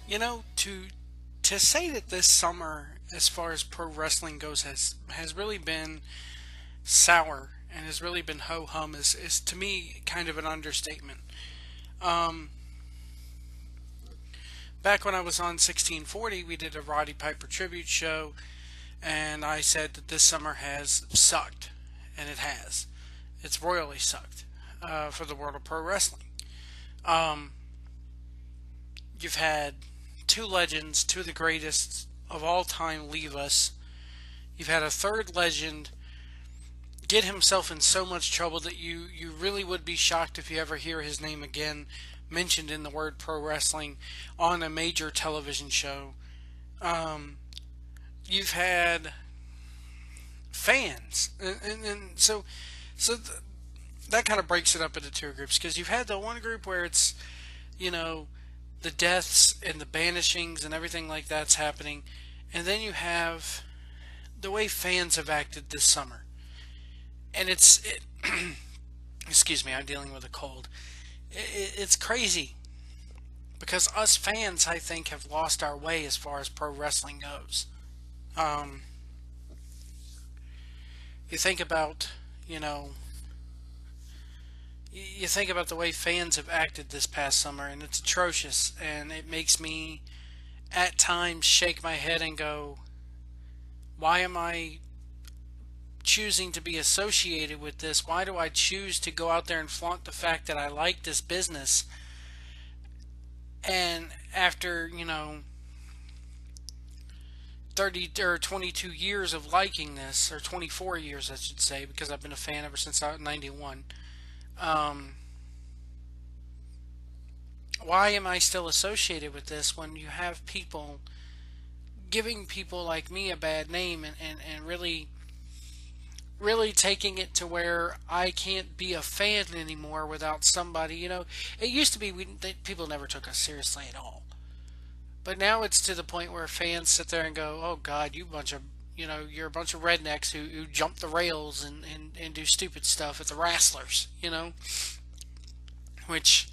To say that this summer, as far as pro wrestling goes, has really been sour and has really been ho hum is to me kind of an understatement. Um, Back when I was on 1640, we did a Roddy Piper tribute show, and I said that this summer has sucked, and it has. It's royally sucked for the world of pro wrestling. Um, you've had two legends, two of the greatest of all time, leave us. You've had a third legend get himself in so much trouble that you really would be shocked if you ever hear his name again mentioned in the word pro wrestling on a major television show. Um, you've had fans, and so that kind of breaks it up into two groups because you've had the one group where it's you know the deaths and the banishings and everything like that's happening, and then you have the way fans have acted this summer, and excuse me, I'm dealing with a cold. It's crazy because us fans, I think, have lost our way as far as pro wrestling goes. Um, you think about, you know, you think about the way fans have acted this past summer, and it's atrocious, and it makes me at times shake my head and go, why am I choosing to be associated with this? Why do I choose to go out there and flaunt the fact that I like this business? And after, 30 or 22 years of liking this, or 24 years, I should say, because I've been a fan ever since I was 91. Um, why am I still associated with this when you have people giving people like me a bad name and really taking it to where I can't be a fan anymore without somebody. It used to be people never took us seriously at all. But now it's to the point where fans sit there and go, "Oh God, you're a bunch of rednecks who jump the rails and do stupid stuff at the wrestlers." Which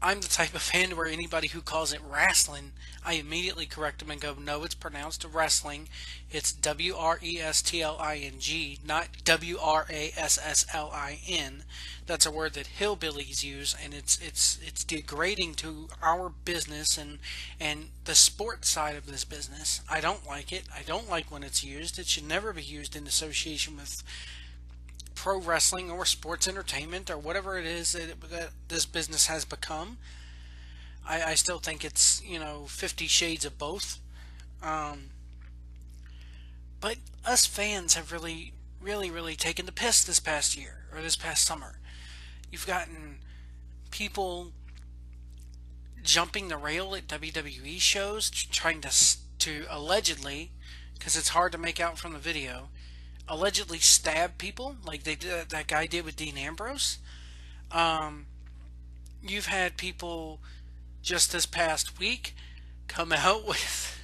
I'm the type of fan where anybody who calls it wrestling, I immediately correct them and go, no, it's pronounced wrestling. It's WRESTLING, not WRASSLIN. That's a word that hillbillies use, and it's degrading to our business and the sports side of this business. I don't like it. I don't like when it's used. It should never be used in association with pro wrestling or sports entertainment or whatever it is that this business has become. I still think it's 50 shades of both. Um, but us fans have really, really, really taken the piss this past year or this past summer. You've gotten people jumping the rail at WWE shows, trying to allegedly, because it's hard to make out from the video, allegedly stab people like that guy did with Dean Ambrose. Um, you've had people just this past week come out with.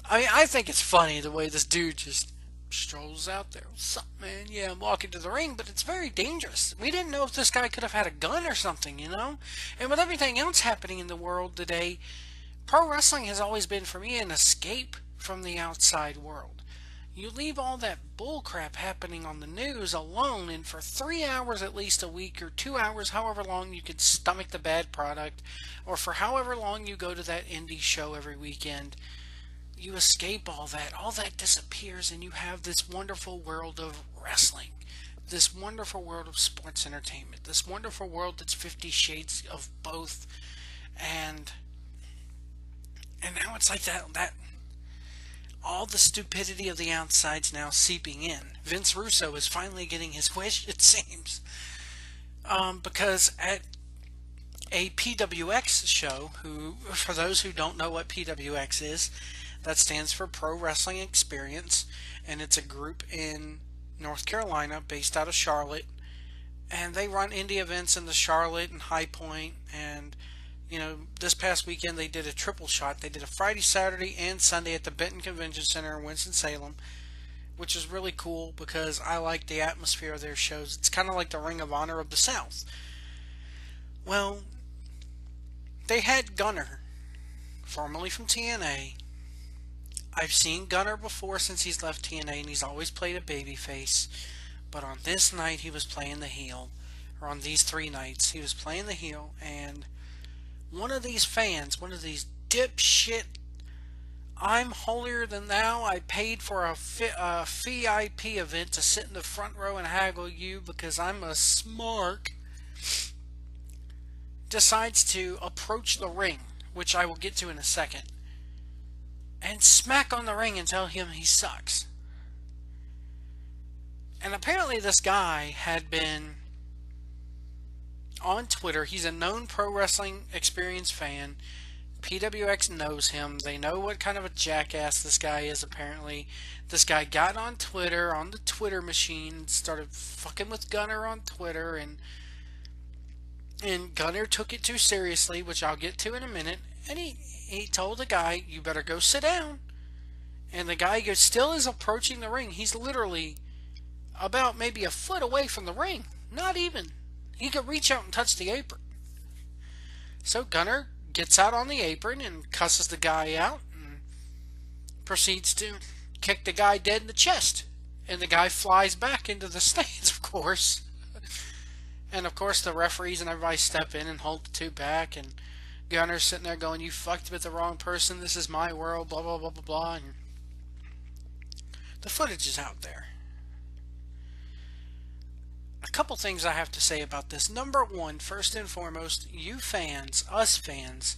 I mean, I think it's funny the way this dude just strolls out there. What's up, man? Yeah, I'm walking to the ring, but it's very dangerous. We didn't know if this guy could have had a gun or something. And with everything else happening in the world today, pro wrestling has always been for me an escape from the outside world. You leave all that bullcrap happening on the news alone, and for 3 hours at least a week, or 2 hours, however long you can stomach the bad product, or for however long you go to that indie show every weekend, you escape all that. All that disappears, and you have this wonderful world of wrestling, this wonderful world of sports entertainment, this wonderful world that's 50 shades of both, and now it's like that all the stupidity of the outside's now seeping in. Vince Russo is finally getting his wish, it seems. Because at a PWX show, for those who don't know what PWX is, that stands for Pro Wrestling Experience, and it's a group in North Carolina based out of Charlotte, and they run indie events in the Charlotte and High Point, and this past weekend they did a triple shot. They did a Friday, Saturday, and Sunday at the Benton Convention Center in Winston-Salem, which is really cool because I like the atmosphere of their shows. It's kind of like the Ring of Honor of the South. Well, they had Gunner formerly from TNA. I've seen Gunner before since he's left TNA, and he's always played a babyface. But on this night, he was playing the heel. Or on these 3 nights, he was playing the heel, and one of these fans, one of these dipshit, I'm holier than thou, I paid for a VIP event to sit in the front row and haggle you because I'm a smark, decides to approach the ring, which I will get to in a second, and smack on the ring and tell him he sucks. And apparently this guy had been on Twitter. He's a known pro wrestling experience fan. PWX knows him. They know what kind of a jackass this guy is, apparently. This guy got on Twitter, on the Twitter machine, started fucking with Gunner on Twitter, and Gunner took it too seriously, which I'll get to in a minute, and he told the guy, you better go sit down. And the guy still is approaching the ring. He's literally about maybe a foot away from the ring. Not even. He could reach out and touch the apron. So Gunner gets out on the apron and cusses the guy out and proceeds to kick the guy dead in the chest. And the guy flies back into the stands, of course. And of course the referees and everybody step in and hold the two back, and Gunner's sitting there going, you fucked with the wrong person, this is my world, blah blah blah blah blah. And the footage is out there. A couple things I have to say about this. Number one, first and foremost, you fans, us fans,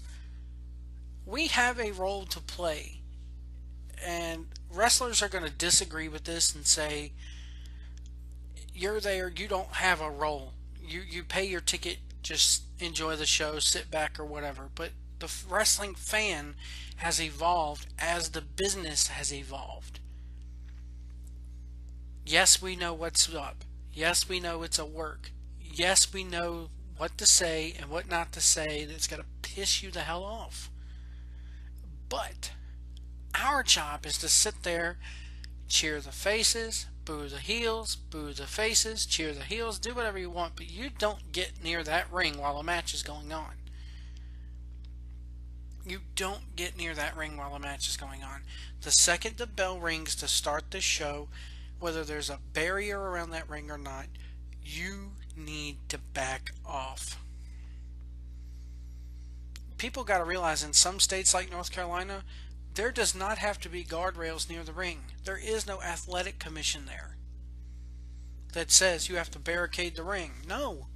we have a role to play. And wrestlers are going to disagree with this and say, you're there, you don't have a role. You pay your ticket, just enjoy the show, sit back or whatever. But the wrestling fan has evolved as the business has evolved. Yes, we know what's up. Yes, we know it's a work. Yes, we know what to say and what not to say that's going to piss you the hell off. But our job is to sit there, cheer the faces, boo the heels, boo the faces, cheer the heels, do whatever you want, but you don't get near that ring while a match is going on. You don't get near that ring while a match is going on. The second the bell rings to start the show, whether there's a barrier around that ring or not, you need to back off. People got to realize in some states like North Carolina, there does not have to be guardrails near the ring. There is no athletic commission there that says you have to barricade the ring. No.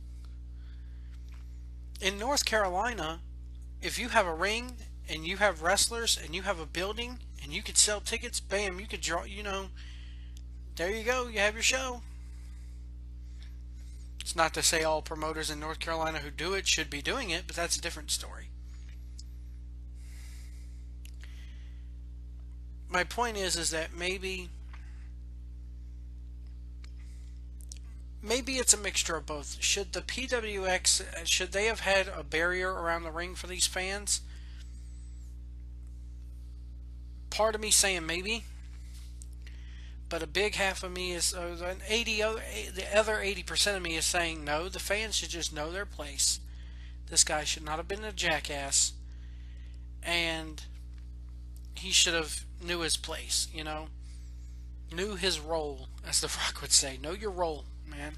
In North Carolina, if you have a ring and you have wrestlers and you have a building and you could sell tickets, bam, you could draw, there you go, you have your show. It's not to say all promoters in North Carolina who do it should be doing it, but that's a different story. My point is that maybe it's a mixture of both. Should the PWX, should they have had a barrier around the ring for these fans? Part of me saying maybe, but a big half of me is, the other 80% of me is saying no, the fans should just know their place. This guy should not have been a jackass, and he should have knew his place, knew his role, as The Rock would say. Know your role, man.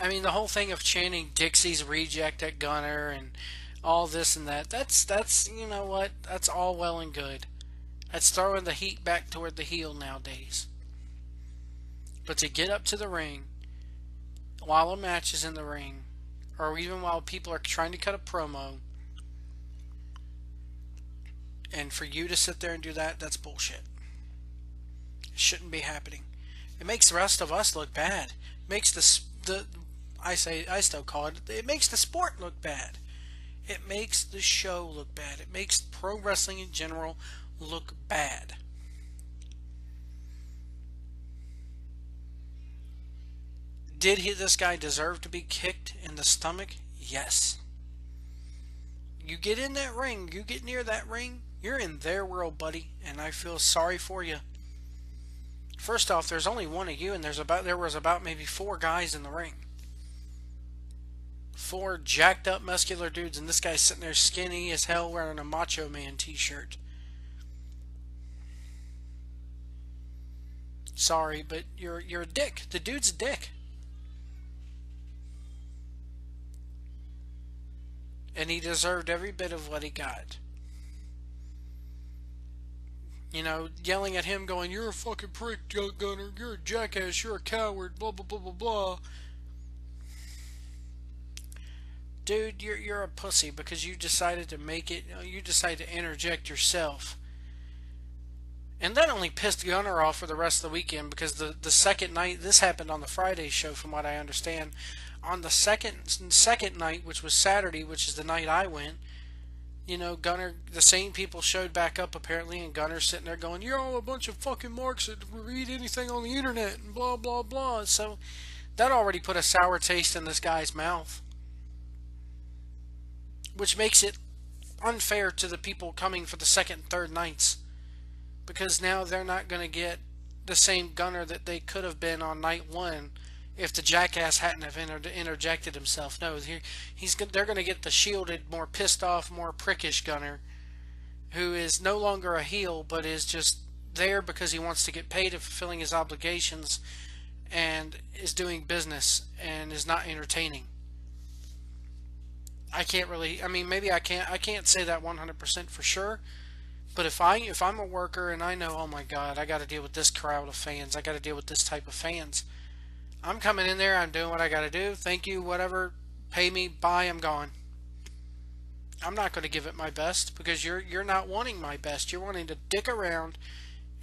I mean, the whole thing of chanting Dixie's reject at Gunner and all this and that's you know what, that's all well and good. That's throwing the heat back toward the heel nowadays. But to get up to the ring while a match is in the ring, or even while people are trying to cut a promo, and for you to sit there and do that, that's bullshit. It shouldn't be happening. It makes the rest of us look bad. It makes I still call it makes the sport look bad. It makes the show look bad. It makes pro wrestling in general look bad. Did this guy deserve to be kicked in the stomach? Yes. You get in that ring, you get near that ring, you're in their world, buddy, and I feel sorry for you. First off, there's only one of you, and there was about maybe 4 guys in the ring. Four jacked up muscular dudes, and this guy's sitting there skinny as hell wearing a Macho Man t-shirt. Sorry, but you're a dick. The dude's a dick. And he deserved every bit of what he got. You know, yelling at him going, "You're a fucking prick, Gunner. You're a jackass. You're a coward. Blah, blah, blah, blah, blah." Dude, you're a pussy because you decided to make it, you decided to interject yourself. And that only pissed Gunner off for the rest of the weekend because the second night, this happened on the Friday show from what I understand. On the second night, which was Saturday, which is the night I went, you know, Gunner, the same people showed back up apparently, and Gunner's sitting there going, "You're all a bunch of fucking marks that read anything on the internet," and blah, blah, blah. So that already put a sour taste in this guy's mouth, which makes it unfair to the people coming for the second and third nights, because now they're not going to get the same Gunner that they could have been on night one if the jackass hadn't have interjected himself. No, they're going to get the shielded, more pissed off, more prickish Gunner, who is no longer a heel, but is just there because he wants to get paid and fulfilling his obligations, and is doing business and is not entertaining. I can't really. I mean, maybe I can't say that 100% for sure. But if I'm a worker and I know, oh my God, I got to deal with this crowd of fans, I got to deal with this type of fans. I'm coming in there, I'm doing what I got to do. Thank you, whatever, pay me, bye, I'm gone. I'm not going to give it my best because you're not wanting my best. You're wanting to dick around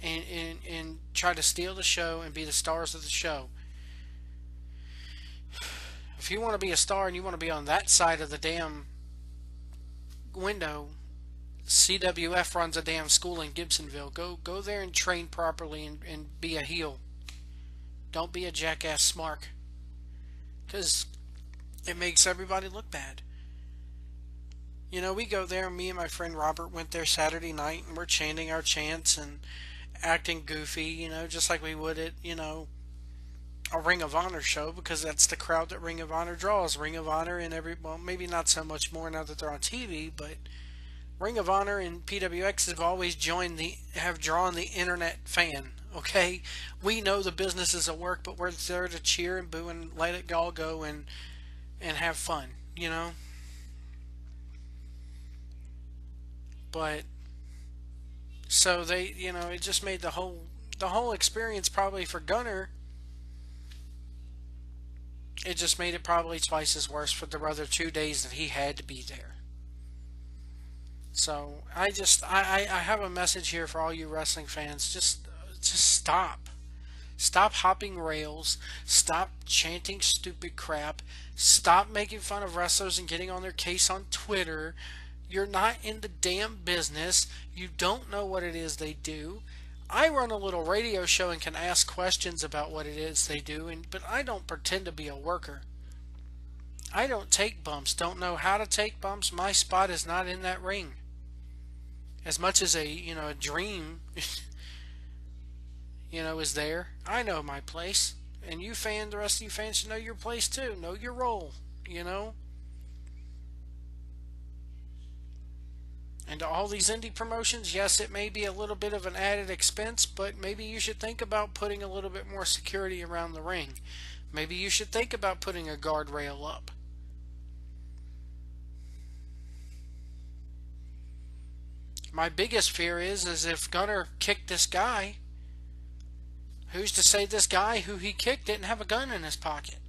and try to steal the show and be the stars of the show. If you want to be a star and you want to be on that side of the damn window, CWF runs a damn school in Gibsonville. Go there and train properly and be a heel. Don't be a jackass smark. Because it makes everybody look bad. You know, we go there, me and my friend Robert went there Saturday night, and we're chanting our chants and acting goofy, you know, just like we would at, you know, a Ring of Honor show, because that's the crowd that Ring of Honor draws. Ring of Honor and well, maybe not so much more now that they're on TV, but Ring of Honor and PWX have always have drawn the internet fan. Okay, we know the business is at work, but we're there to cheer and boo and let it all go and have fun, you know. But so they, you know, it just made the whole experience probably for Gunner. It just made it probably twice as worse for the other 2 days that he had to be there. So I have a message here for all you wrestling fans. Just stop. Stop hopping rails. Stop chanting stupid crap. Stop making fun of wrestlers and getting on their case on Twitter. You're not in the damn business. You don't know what it is they do. I run a little radio show and can ask questions about what it is they do, but I don't pretend to be a worker. I don't take bumps. Don't know how to take bumps. My spot is not in that ring. As much as a dream is there. I know my place. And the rest of you fans should know your place too. Know your role, you know. And to all these indie promotions, yes, it may be a little bit of an added expense, but maybe you should think about putting a little bit more security around the ring. Maybe you should think about putting a guardrail up. My biggest fear is if Gunner kicked this guy, who's to say this guy who he kicked didn't have a gun in his pocket?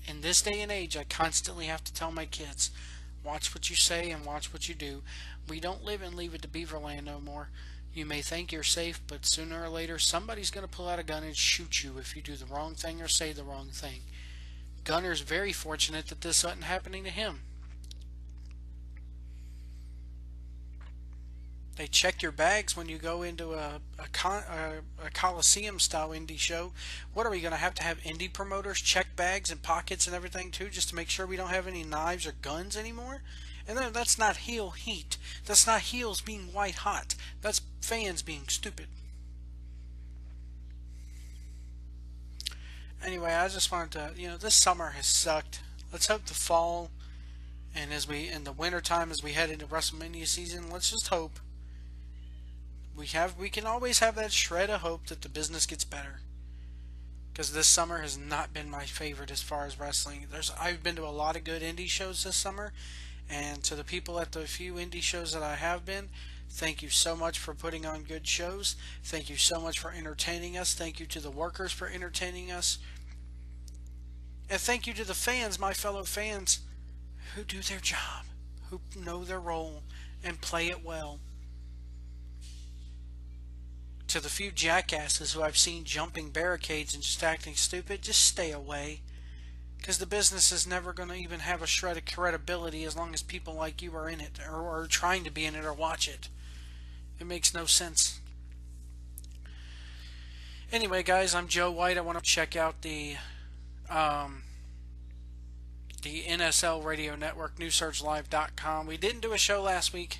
In this day and age, I constantly have to tell my kids, watch what you say and watch what you do. We don't live and leave it to Beaverland no more. You may think you're safe, but sooner or later somebody's going to pull out a gun and shoot you if you do the wrong thing or say the wrong thing. Gunner's very fortunate that this wasn't happening to him. They check your bags when you go into a Coliseum-style indie show. What are we going to have indie promoters check bags and pockets and everything too, just to make sure we don't have any knives or guns anymore? And then that's not heel heat. That's not heels being white hot. That's fans being stupid. Anyway, I just wanted to, this summer has sucked. Let's hope the fall and as we in the winter time as we head into WrestleMania season, let's just hope we can always have that shred of hope that the business gets better. Because this summer has not been my favorite as far as wrestling. I've been to a lot of good indie shows this summer, and to the people at the few indie shows that I have been, thank you so much for putting on good shows. Thank you so much for entertaining us. Thank you to the workers for entertaining us. And thank you to the fans, my fellow fans, who do their job, who know their role, and play it well. To the few jackasses who I've seen jumping barricades and just acting stupid, just stay away. Because the business is never going to even have a shred of credibility as long as people like you are in it, or trying to be in it, or watch it. It makes no sense. Anyway, guys, I'm Joe White. I want to check out the NSL Radio Network, NewSurgeLive.com. We didn't do a show last week.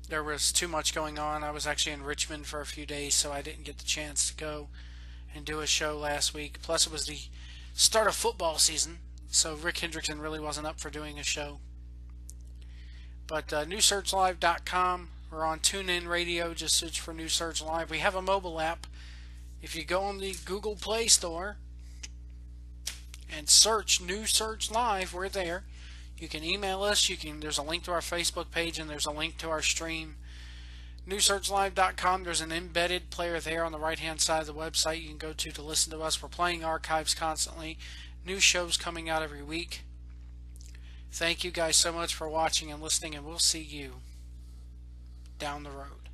There was too much going on. I was actually in Richmond for a few days, so I didn't get the chance to go and do a show last week. Plus, it was the start of football season, so Rick Hendrickson really wasn't up for doing a show. But NewSurgeLive.com. We're on TuneIn Radio. Just search for New Surge Live. We have a mobile app. If you go on the Google Play Store and search New Surge Live, we're there. You can email us. There's a link to our Facebook page, and there's a link to our stream. NewSurgeLive.com. There's an embedded player there on the right-hand side of the website you can go to listen to us. We're playing archives constantly. New shows coming out every week. Thank you guys so much for watching and listening, and we'll see you down the road.